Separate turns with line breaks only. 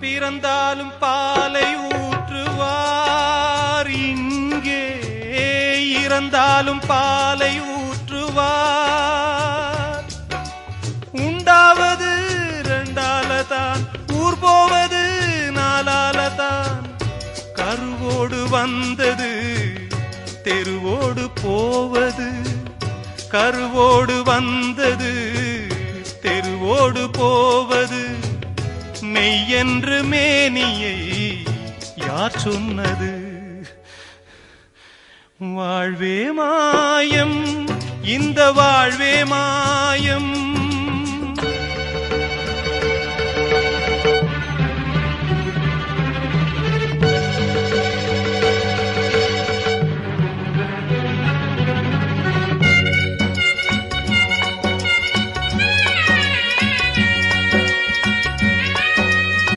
பிறந்தாலும் பாலை ஊற்றுவார், இங்கே இறந்தாலும் பாலை ஊற்றுவார். உண்டாவது ரெண்டாலதான், ஊர் போவது நாலாலதான். கருவோடு வந்தது தெருவோடு போவது, கருவோடு வந்தது தெருவோடு போவது. மெய்யென்று மேனியை யார் சொன்னது? வாழ்வே மாயம், இந்த வாழ்வே மாயம்.